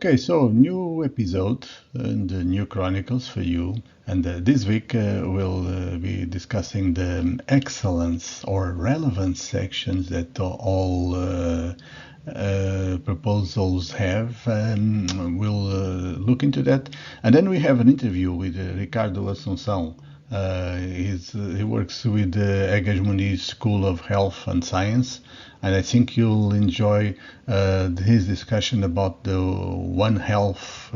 Okay, so new episode and new chronicles for you. And this week we'll be discussing the excellence or relevance sections that all proposals have. We'll look into that. And then we have an interview with Ricardo Assunção. He works with the Egas Moniz School of Health and Science, and I think you'll enjoy his discussion about the One Health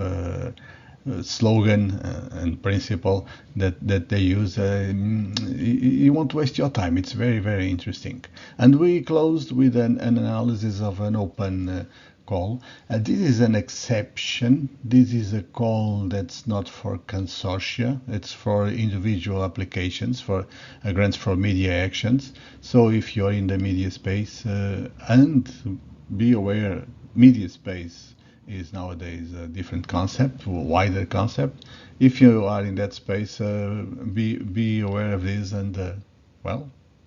slogan and principle that they use. You won't waste your time. It's very, very interesting. And we closed with an analysis of an open call. This is an exception. This is a call that's not for consortia. It's for individual applications, for grants for media actions. So if you're in the media space, and be aware, media space is nowadays a different concept, wider concept. If you are in that space, be aware of this and,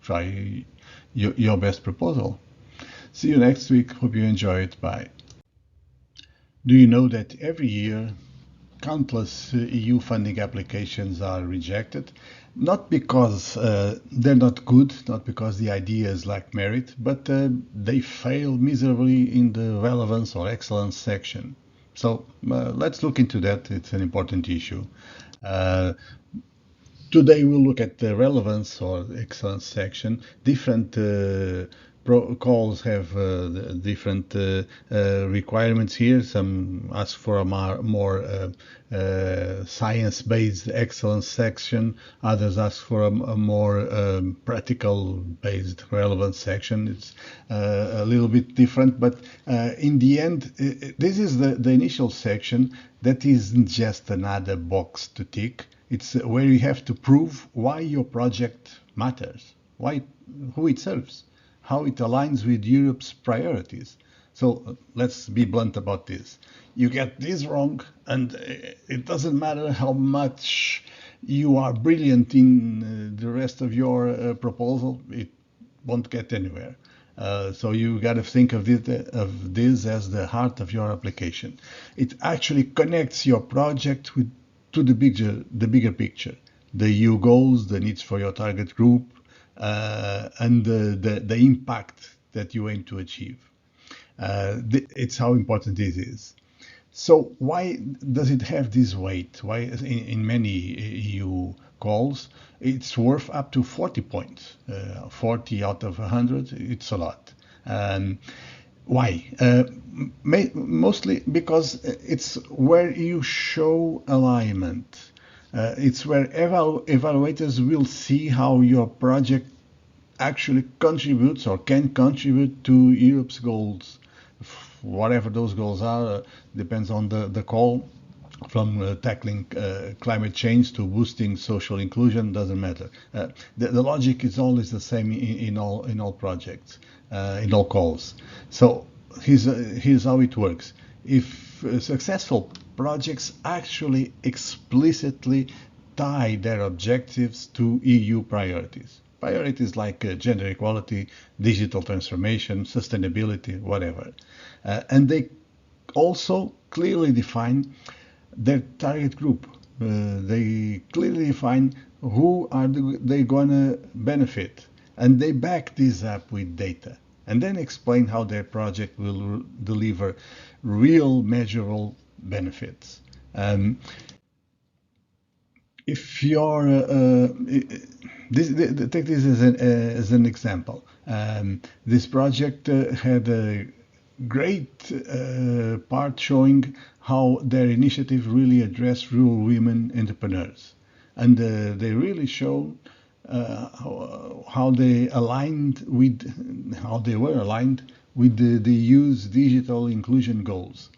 try your best proposal. See you next week. Hope you enjoy it. Bye. Do you know that every year countless EU funding applications are rejected? Not because they're not good, not because the ideas lack merit, but they fail miserably in the relevance or excellence section. So let's look into that. It's an important issue. Today we'll look at the relevance or excellence section. Different calls have different requirements here. Some ask for a more science-based excellence section. Others ask for a more practical-based relevance section. It's a little bit different, but in the end, this is the initial section that isn't just another box to tick. It's where you have to prove why your project matters, who it serves, how it aligns with Europe's priorities. So let's be blunt about this. You get this wrong, and it doesn't matter how much you are brilliant in the rest of your proposal, it won't get anywhere. So you got to think of this as the heart of your application. It actually connects your project to the bigger picture, the EU goals, the needs for your target group, and the impact that you aim to achieve. It's how important this is. So why does it have this weight? Why in many EU calls it's worth up to 40 points, 40 out of 100, it's a lot. Why? Mostly because it's where you show alignment. It's where evaluators will see how your project actually contributes or can contribute to Europe's goals. Whatever those goals are, depends on the call. From tackling climate change to boosting social inclusion, doesn't matter. The logic is always the same in all projects, in all calls. So here's how it works. If successful projects actually explicitly tie their objectives to EU priorities. Priorities like gender equality, digital transformation, sustainability, whatever. And they also clearly define their target group. They clearly define who are they gonna benefit, and they back this up with data, and then explain how their project will deliver real measurable benefits. If you're take this as an example. This project had a great part showing how their initiative really addressed rural women entrepreneurs, and they really show how they were aligned with the EU's digital inclusion goals.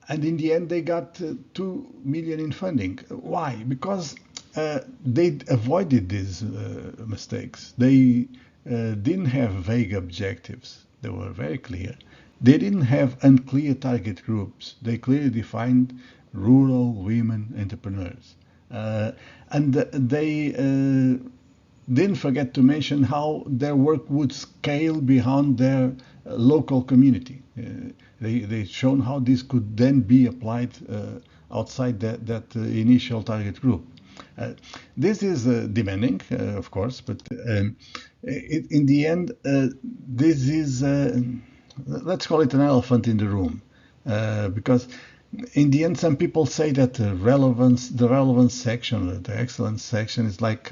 And in the end, they got 2 million in funding. Why? Because they avoided these mistakes. They didn't have vague objectives. They were very clear. They didn't have unclear target groups. They clearly defined rural women entrepreneurs. And they didn't forget to mention how their work would scale beyond their local community. They shown how this could then be applied outside that initial target group. This is demanding, of course, but in the end, this is, let's call it an elephant in the room, because in the end, some people say that the relevance section, the excellence section, is like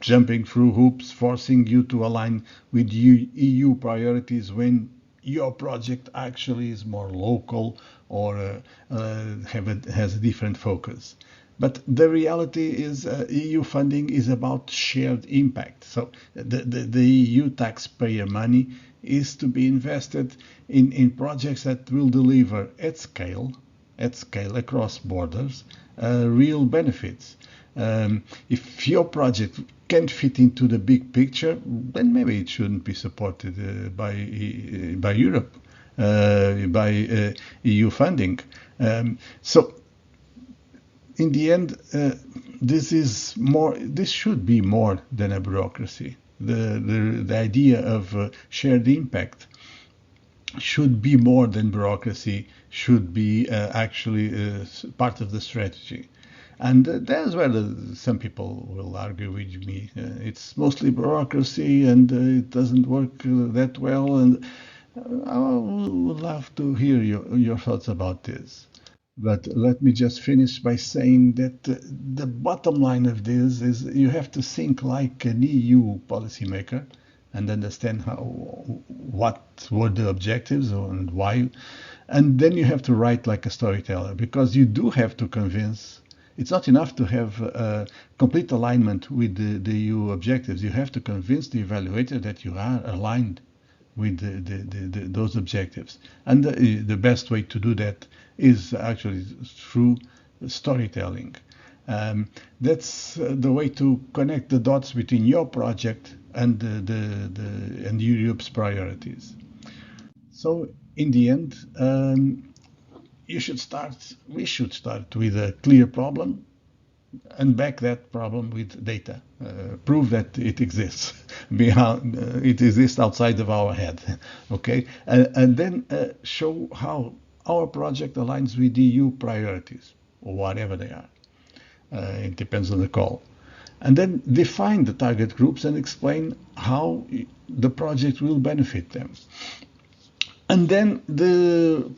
jumping through hoops, forcing you to align with EU priorities when your project actually is more local or has a different focus. But the reality is EU funding is about shared impact. So the EU taxpayer money is to be invested in projects that will deliver at scale across borders, real benefits. If your project can't fit into the big picture, then maybe it shouldn't be supported by Europe, by EU funding. So in the end, this should be more than a bureaucracy. The idea of shared impact should be more than bureaucracy, should be actually part of the strategy. And that's where some people will argue with me. It's mostly bureaucracy and it doesn't work that well. And I would love to hear your thoughts about this. But let me just finish by saying that the bottom line of this is you have to think like an EU policymaker and understand what were the objectives and why. And then you have to write like a storyteller, because you do have to convince. It's not enough to have complete alignment with the EU objectives. You have to convince the evaluator that you are aligned with those objectives. And the best way to do that is actually through storytelling. That's the way to connect the dots between your project and and Europe's priorities. So in the end, we should start with a clear problem and back that problem with data. Prove that it exists it exists outside of our head. Okay, and then show how our project aligns with EU priorities, or whatever they are. It depends on the call. And then define the target groups and explain how the project will benefit them. And then the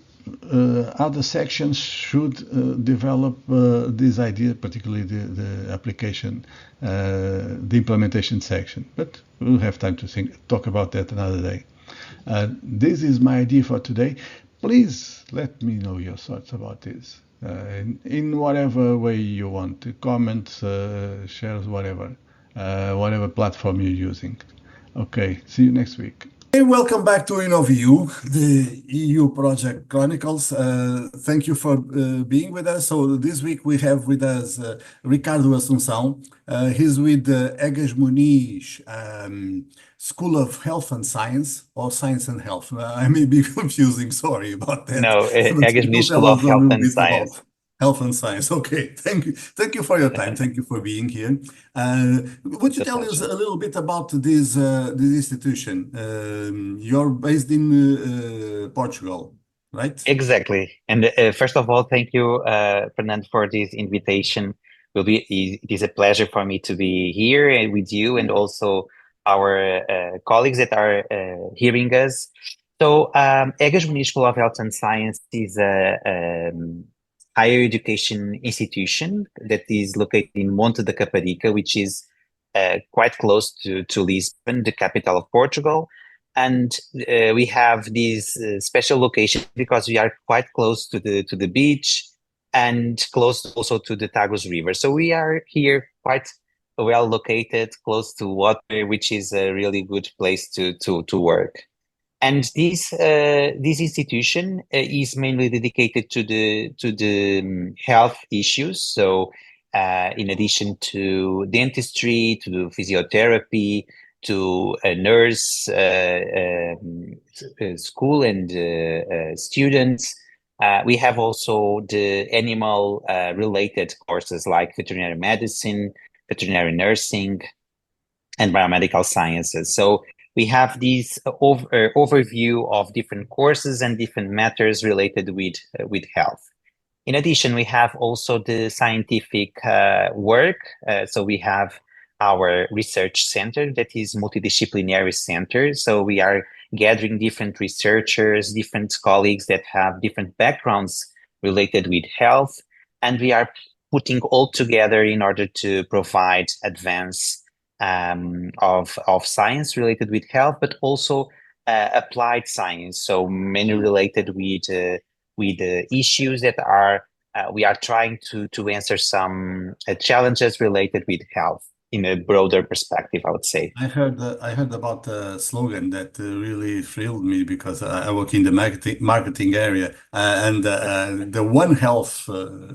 other sections should develop this idea, particularly the application, the implementation section. But we'll have time to talk about that another day. This is my idea for today. Please let me know your thoughts about this in whatever way you want. Comments, shares, whatever platform you're using. Okay, see you next week. Hey, welcome back to InnovEU, the EU project chronicles. Thank you for being with us. So this week we have with us Ricardo Assunção. He's with the Egas Moniz School of Health and Science, or Science and Health. I may be confusing, sorry about that. No, Egas Moniz School of Health and Science. Health and Science. Okay, thank you. Thank you for your time. Thank you for being here. Would you tell us a little bit about this institution? You're based in Portugal, right? Exactly. And first of all, thank you, Fernando, for this invitation. It is a pleasure for me to be here with you and also our colleagues that are hearing us. So Egas Moniz School of Health and Science is a higher education institution that is located in Monte da Caparica, which is quite close to Lisbon, the capital of Portugal. And we have this special location because we are quite close to the beach and close also to the Tagus River. So we are here quite well located, close to water, which is a really good place to work. And this institution is mainly dedicated to the health issues. So in addition to dentistry, to physiotherapy, to a nurse school and students, we have also the animal related courses like veterinary medicine, veterinary nursing, and biomedical sciences. So we have this overview of different courses and different matters related with health. In addition, we have also the scientific work. So we have our research center that is multidisciplinary center. So we are gathering different researchers, different colleagues that have different backgrounds related with health, and we are putting all together in order to provide advance of science related with health, but also applied science. So many related with the issues that are we are trying to answer some challenges related with health in a broader perspective, I would say. I heard about a slogan that really thrilled me because I work in the marketing area, and the One Health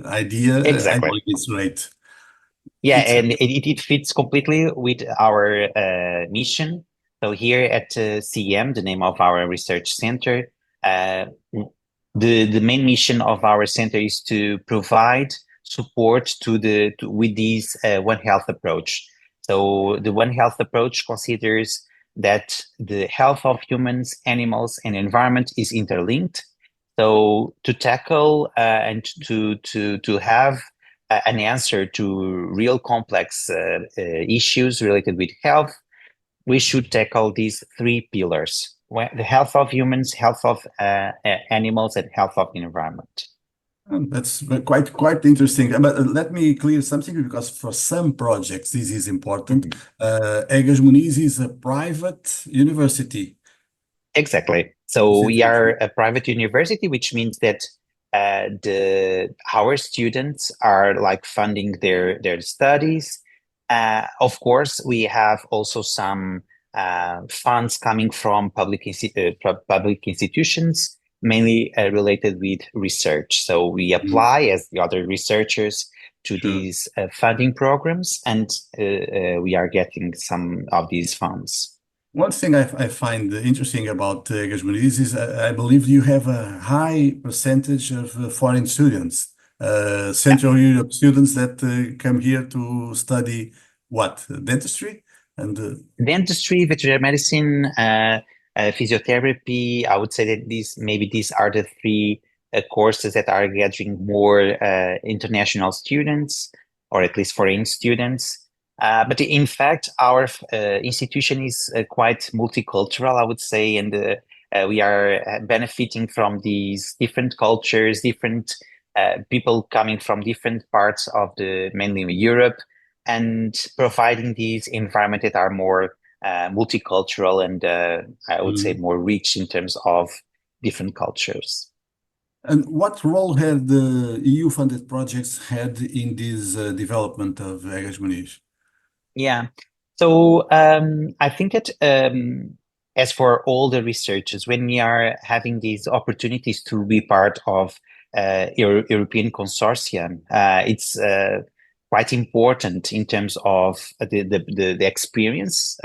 idea. I Exactly. think it's great. Yeah, It's and it fits completely with our mission. So here at CM, the name of our research center, uh, the main mission of our center is to provide support with this One Health approach. So the One Health approach considers that the health of humans, animals, and environment is interlinked. So to tackle and to have an answer to real complex issues related with health, we should tackle these three pillars: the health of humans, health of animals, and health of the environment. That's quite interesting. But let me clear something because for some projects this is important. Egas Moniz is a private university. Exactly. So we are a private university, which means that our students are like funding their studies. Of course, we have also some funds coming from public institutions, mainly related with research. So we apply as the other researchers to Sure. these funding programs, and we are getting some of these funds. One thing I find interesting about Egas Moniz is I believe you have a high percentage of foreign students, Central Europe students that come here to study what? Dentistry? And Dentistry, veterinary medicine, physiotherapy. I would say that these are the three courses that are gathering more international students, or at least foreign students. But in fact, our institution is quite multicultural, I would say, and we are benefiting from these different cultures, different people coming from different parts of mainly Europe, and providing these environments that are more multicultural and I would say more rich in terms of different cultures. And what role have the EU-funded projects had in this development of Egas Moniz? Yeah. So I think that as for all the researchers, when we are having these opportunities to be part of European consortium, it's quite important in terms of the experience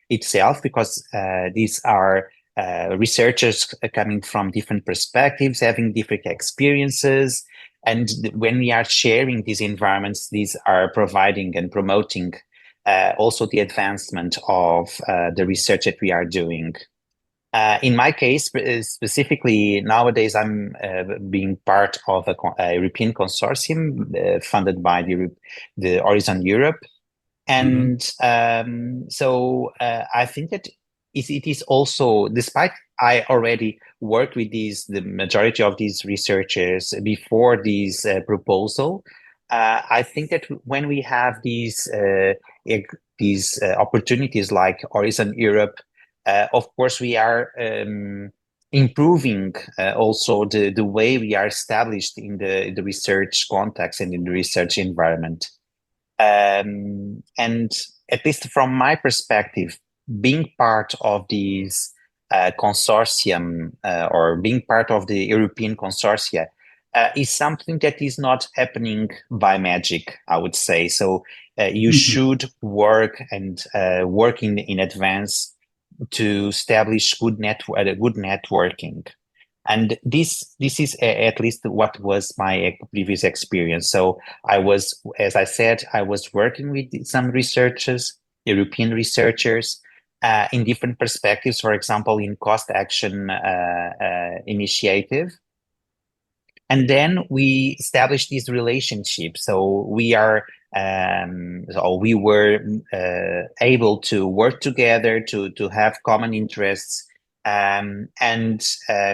itself, because these are researchers coming from different perspectives, having different experiences. And when we are sharing these environments, these are providing and promoting also the advancement of the research that we are doing. In my case, specifically nowadays, I'm being part of a European consortium funded by the Horizon Europe. And so I think that it is also, despite I already worked with the majority of these researchers before this proposal, I think that when we have these opportunities like Horizon Europe, of course, we are improving also the way we are established in the research context and in the research environment. And at least from my perspective, being part of these consortium or being part of the European consortia is something that is not happening by magic, I would say. So you should work and work in advance to establish good networking. And this is at least what was my previous experience. So I was, as I said, I was working with some researchers, European researchers in different perspectives, for example, in cost action initiative. And then we established this relationship. So we were able to work together to have common interests, and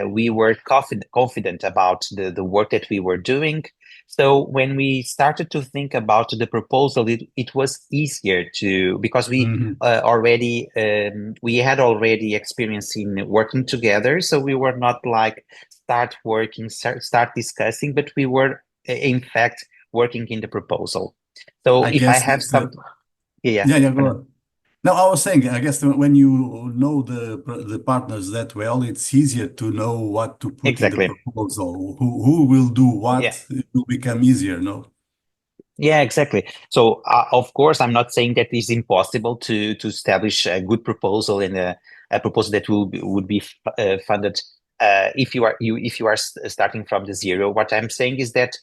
we were confident about the work that we were doing. So when we started to think about the proposal, it was easier because we we had already experience in working together. So we were not like start discussing, but we were in fact working in the proposal. So I if I guess have some, yeah, go on. No, I was saying, I guess when you know the partners that well, it's easier to know what to put in the exactly. proposal. Who will do what? Yeah. It will become easier, no? Yeah, exactly. So of course, I'm not saying that it's impossible to establish a good proposal and a proposal that would be funded if you are starting from the zero. What I'm saying is that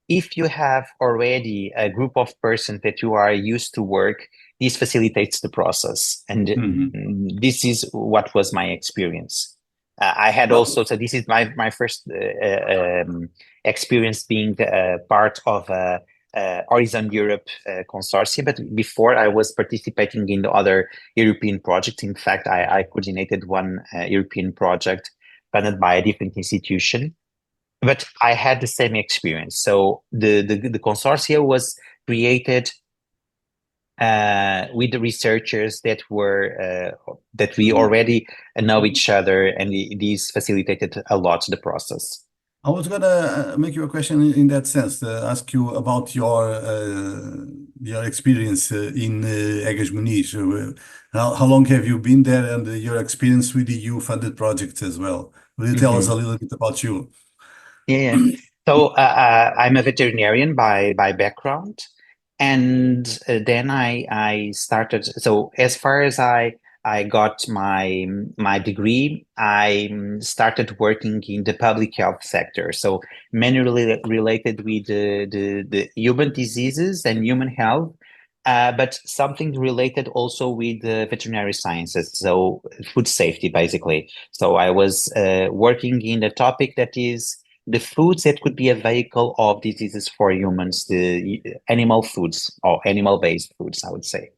if you have already a group of persons that you are used to work, this facilitates the process, and this is what was my experience. I had also, so this is my first experience being part of a Horizon Europe consortium, but before I was participating in the other European projects. In fact, I coordinated one European project funded by a different institution, but I had the same experience. So the consortia was created with the researchers that we already know each other, and these facilitated a lot the process. I was gonna make you a question in that sense, ask you about your experience in Egas Moniz. How long have you been there, and your experience with the EU-funded projects as well? Will you tell us a little bit about you? Yeah. So I'm a veterinarian by background, and then I started. So as far as I got my degree, I started working in the public health sector. So mainly related with the human diseases and human health, but something related also with the veterinary sciences. So food safety, basically. So I was working in a topic that is the foods that could be a vehicle of diseases for humans, the animal foods or animal-based foods, I would say.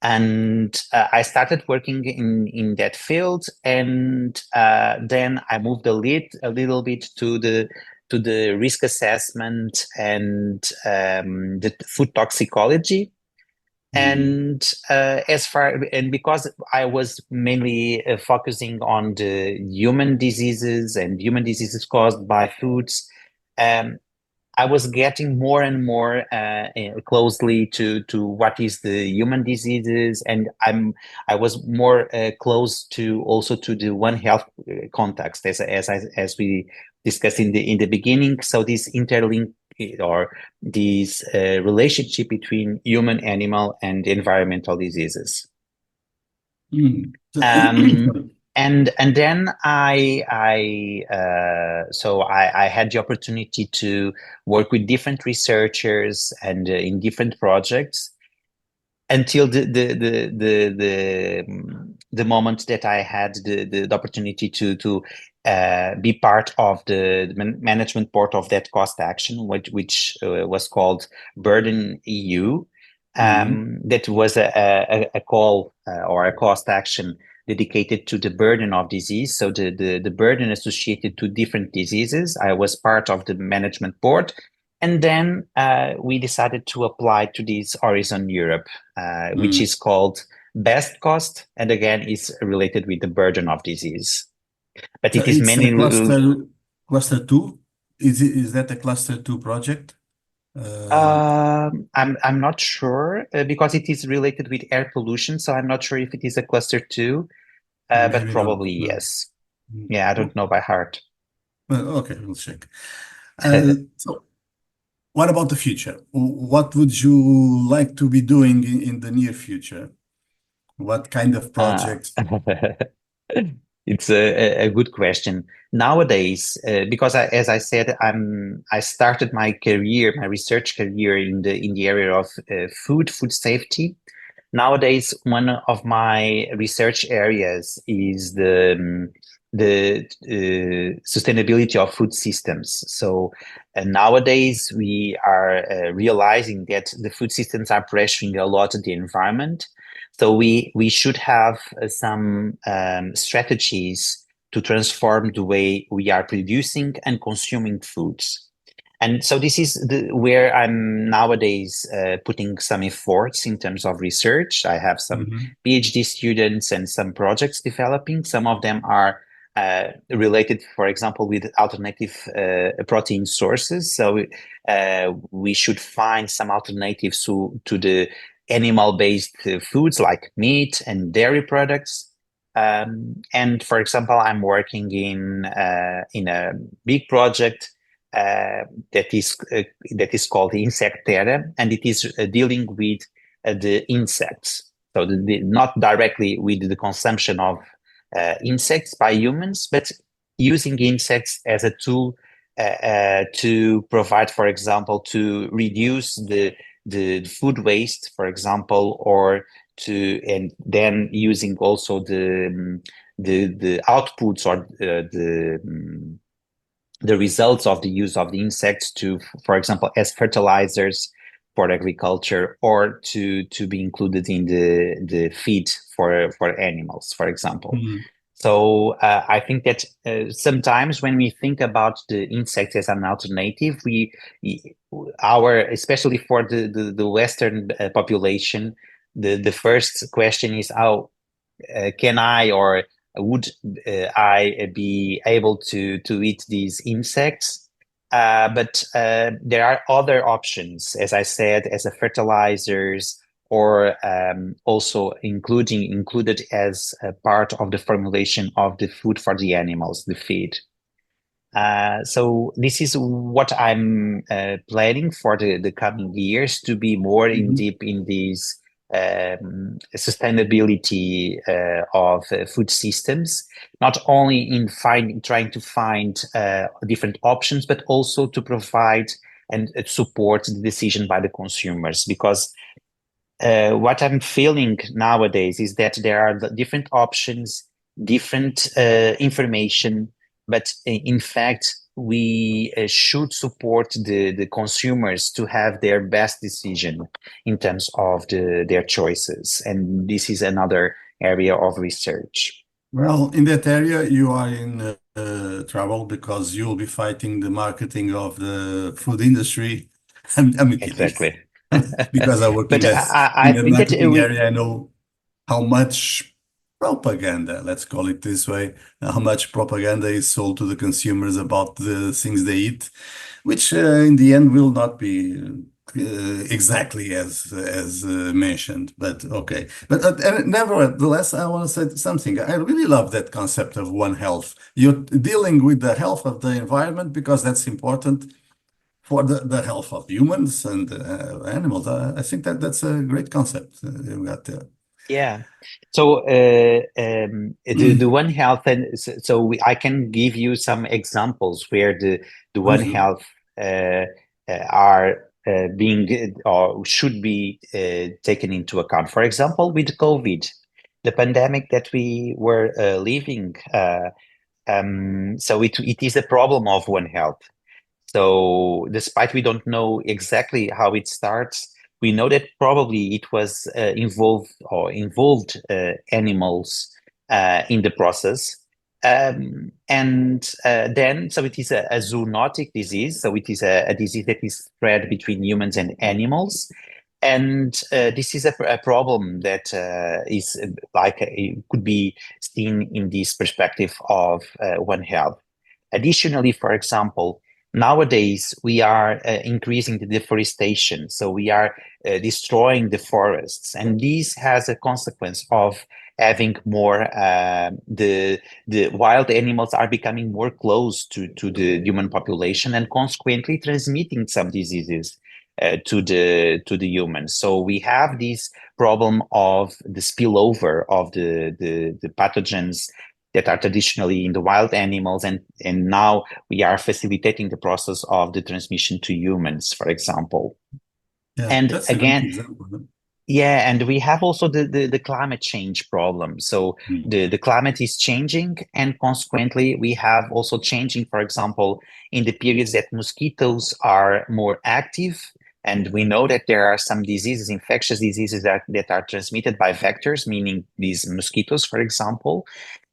And I started working in that field, and then I moved a little bit to the risk assessment and the food toxicology. And because I was mainly focusing on the human diseases and human diseases caused by foods, I was getting more and more closely to what is the human diseases, and I was more close to also to the One Health context, as we discussed in the beginning. So this interlink or this relationship between human, animal, and environmental diseases. And then I had the opportunity to work with different researchers and in different projects until the moment that I had the opportunity to be part of the management board of that cost action, which was called Burden EU. That was a call or a cost action dedicated to the burden of disease. So the burden associated to different diseases. I was part of the management board. And then we decided to apply to this Horizon Europe, which is called Best Cost, and again is related with the burden of disease. But it is mainly cluster 2. Is that a cluster 2 project? I'm not sure because it is related with air pollution, so I'm not sure if it is a cluster 2, but probably yes. Yeah, I don't know by heart. Well, okay, we'll check. So, what about the future? What would you like to be doing in the near future? What kind of projects? It's a good question. Nowadays, because as I said, I started my research career in the area of food safety. nowadays one of my research areas is the sustainability of food systems. So nowadays we are realizing that the food systems are pressuring a lot the environment. So we should have some strategies to transform the way we are producing and consuming foods. And so this is where I'm nowadays putting some efforts in terms of research. I have some PhD students and some projects developing. Some of them are related, for example, with alternative protein sources. So we should find some alternatives to the animal-based foods like meat and dairy products. And for example, I'm working in a big project that is called Insectera, and it is dealing with the insects. So not directly with the consumption of insects by humans, but using insects as a tool to provide, for example, to reduce the food waste, for example, and then using also the outputs or the results of the use of the insects to, for example, as fertilizers for agriculture, or to be included in the feed for animals, for example. So I think that sometimes when we think about the insects as an alternative, especially for the Western population, the first question is how can I or would I be able to eat these insects? But there are other options, as I said, as a fertilizers, or also included as a part of the formulation of the food for the animals, the feed. So this is what I'm planning for the coming years, to be more in deep in these sustainability of food systems, not only in trying to find different options, but also to provide and support the decision by the consumers. Because what I'm feeling nowadays is that there are different options, different information, but in fact, we should support the consumers to have their best decision in terms of their choices. And this is another area of research. Well, in that area, you are in trouble, because you will be fighting the marketing of the food industry. I'm kidding. Exactly. Because I work in the marketing area, I know how much propaganda, let's call it this way, how much propaganda is sold to the consumers about the things they eat, which in the end will not be exactly as mentioned, but okay. But nevertheless, I want to say something. I really love that concept of One Health. You're dealing with the health of the environment, because that's important for the health of humans and animals. I think that's a great concept you got there. Yeah. So the One Health, and so I can give you some examples where the One Health are being or should be taken into account. For example, with COVID, the pandemic that we were living. So it is a problem of One Health. So despite we don't know exactly how it starts, we know that probably it was involved animals in the process. And then, so it is a zoonotic disease. So it is a disease that is spread between humans and animals. And this is a problem that is it could be seen in this perspective of One Health. Additionally, for example, nowadays we are increasing the deforestation, so we are destroying the forests, and this has a consequence of having more the wild animals are becoming more close to the human population, and consequently transmitting some diseases to the humans. So we have this problem of the spillover of the pathogens that are traditionally in the wild animals, and now we are facilitating the process of the transmission to humans, for example. Yeah, and that's a again, great example. Yeah, and we have also the climate change problem. So the climate is changing, and consequently, we have also changing, for example, in the periods that mosquitoes are more active. And we know that there are some diseases, infectious diseases that are transmitted by vectors, meaning these mosquitoes, for example.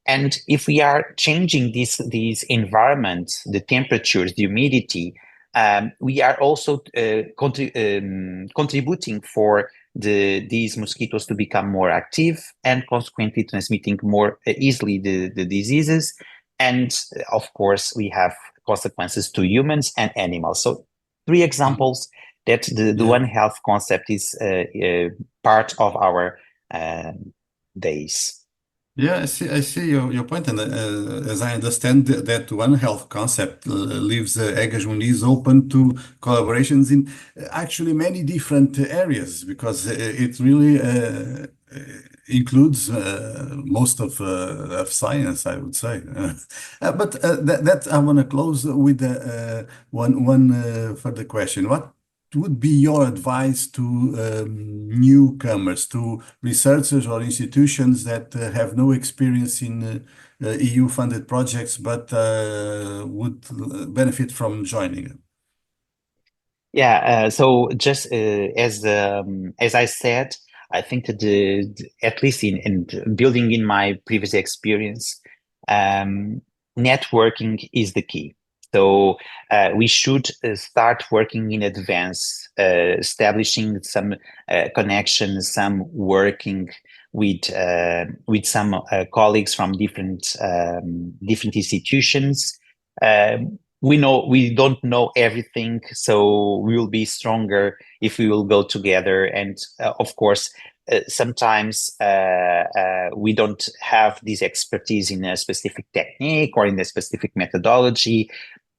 And if we are changing these environments, the temperatures, the humidity, we are also contributing for these mosquitoes to become more active and consequently transmitting more easily the diseases. And of course, we have consequences to humans and animals. So three examples that the One Health concept is part of our days. Yeah, I see your point, and as I understand that One Health concept leaves Egas Moniz open to collaborations in actually many different areas because it really includes most of science, I would say. But that I want to close with one further question. What would be your advice to newcomers, to researchers or institutions that have no experience in EU-funded projects but would benefit from joining them? Yeah, so just as I said, I think that at least in building in my previous experience, networking is the key. So we should start working in advance, establishing some connections, some working with some colleagues from different institutions. We know we don't know everything, so we will be stronger if we will go together. And of course, sometimes we don't have this expertise in a specific technique or in a specific methodology.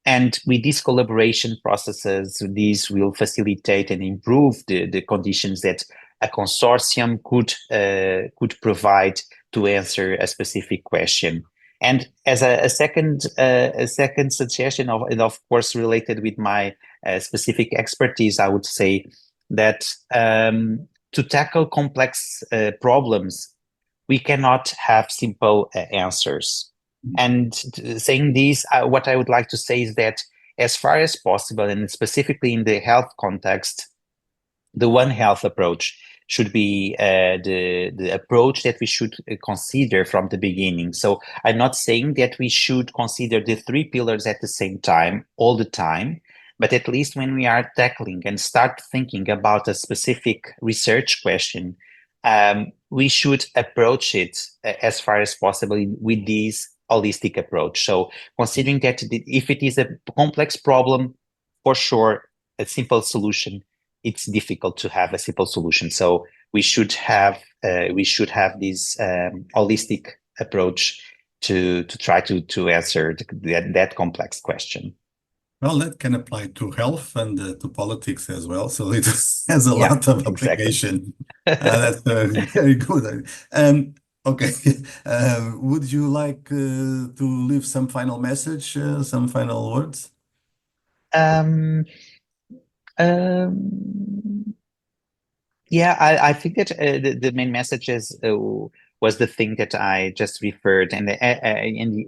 And with these collaboration processes, these will facilitate and improve the conditions that a consortium could provide to answer a specific question. And as a second suggestion, of course, related with my specific expertise, I would say that to tackle complex problems, we cannot have simple answers. And saying this, what I would like to say is that as far as possible, and specifically in the health context, the One Health approach should be the approach that we should consider from the beginning. So I'm not saying that we should consider the three pillars at the same time, all the time, but at least when we are tackling and start thinking about a specific research question, we should approach it as far as possible with this holistic approach. So considering that if it is a complex problem, for sure, a simple solution, it's difficult to have a simple solution. So we should have this holistic approach to try to answer that complex question. Well, that can apply to health and to politics as well. So it has a lot of application. That's very good. Okay. Would you like to leave some final message, some final words? Yeah, I think that the main message was the thing that I just referred, and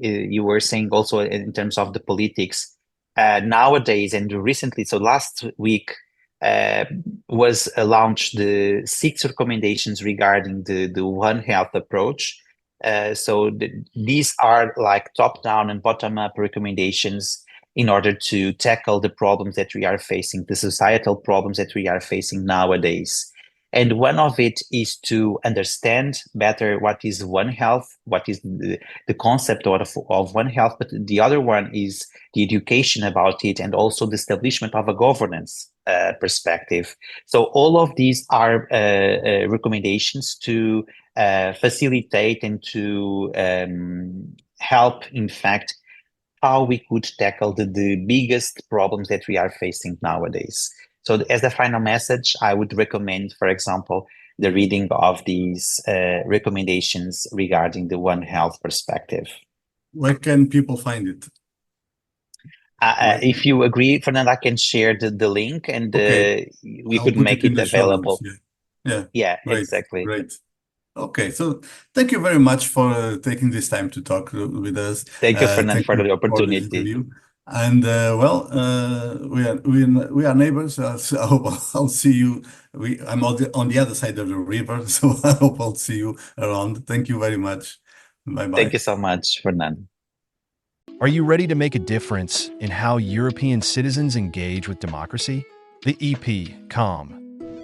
you were saying also in terms of the politics nowadays and recently. So last week was launched the 6 recommendations regarding the One Health approach. So these are like top-down and bottom-up recommendations in order to tackle the problems that we are facing, the societal problems that we are facing nowadays. And one of it is to understand better what is One Health, what is the concept of One Health, but the other one is the education about it and also the establishment of a governance perspective. So all of these are recommendations to facilitate and to help, in fact, how we could tackle the biggest problems that we are facing nowadays. So as a final message, I would recommend, for example, the reading of these recommendations regarding the One Health perspective. Where can people find it? If you agree, Fernando, I can share the link and we could make it available. Yeah, Great, exactly. great. Okay, so thank you very much for taking this time to talk with us. Thank you, Fernand, Thank for you the for this opportunity. interview. And we are neighbors. So I hope I'll see you. I'm on the other side of the river, so I hope I'll see you around. Thank you very much. Bye Thank bye. you so much, Fernand. Are you ready to make a difference in how European citizens engage with democracy? The EP.com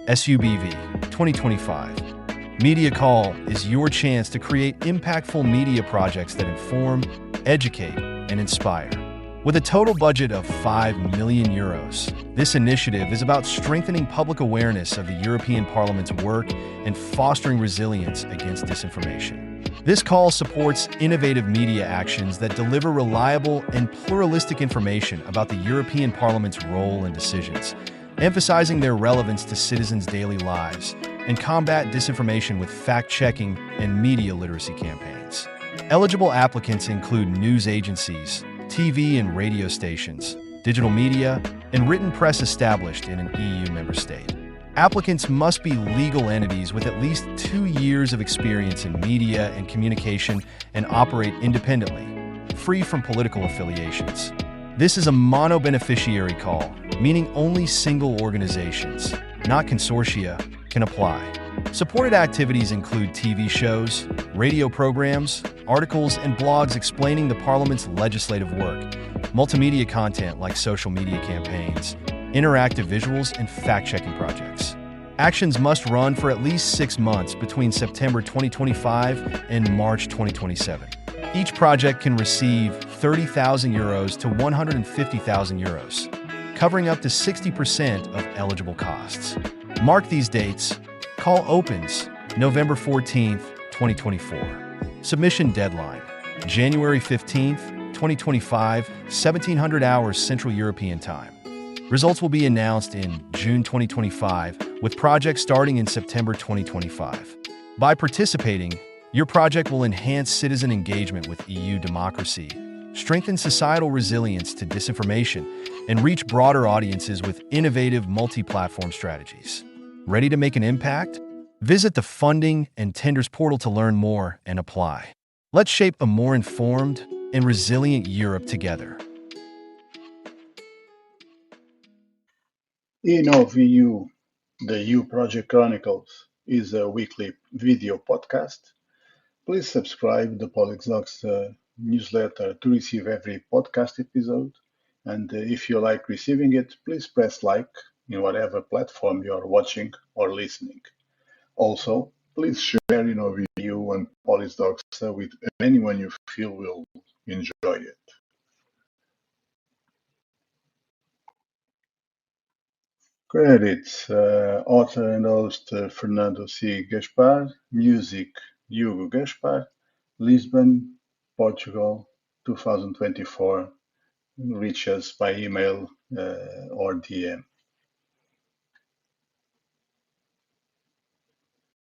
SUBV 2025 Media Call is your chance to create impactful media projects that inform, educate, and inspire. With a total budget of 5 million euros, this initiative is about strengthening public awareness of the European Parliament's work and fostering resilience against disinformation. This call supports innovative media actions that deliver reliable and pluralistic information about the European Parliament's role and decisions, emphasizing their relevance to citizens' daily lives, and combat disinformation with fact-checking and media literacy campaigns. Eligible applicants include news agencies, TV and radio stations, digital media, and written press established in an EU member state. Applicants must be legal entities with at least 2 years of experience in media and communication and operate independently, free from political affiliations. This is a mono-beneficiary call, meaning only single organizations, not consortia, can apply. Supported activities include TV shows, radio programs, articles, and blogs explaining the Parliament's legislative work, multimedia content like social media campaigns, interactive visuals, and fact-checking projects. Actions must run for at least 6 months between September 2025 and March 2027. Each project can receive €30,000 to €150,000, covering up to 60% of eligible costs. Mark these dates. Call opens November 14th, 2024. Submission deadline January 15th, 2025, 1700 hours Central European Time. Results will be announced in June 2025, with projects starting in September 2025. By participating, your project will enhance citizen engagement with EU democracy, strengthen societal resilience to disinformation, and reach broader audiences with innovative multi-platform strategies. Ready to make an impact? Visit the Funding and Tenders portal to learn more and apply. Let's shape a more informed and resilient Europe together. InnovEU, the EU Project Chronicles, is a weekly video podcast. Please subscribe to Polygzoc's newsletter to receive every podcast episode. And if you like receiving it, please press like in whatever platform you are watching or listening. Also, please share InnovEU and Polygzoc with anyone you feel will enjoy it. Credits: author and host Fernando C. Gaspar, music Hugo Gaspar, Lisbon, Portugal, 2024. Reach us by email or DM.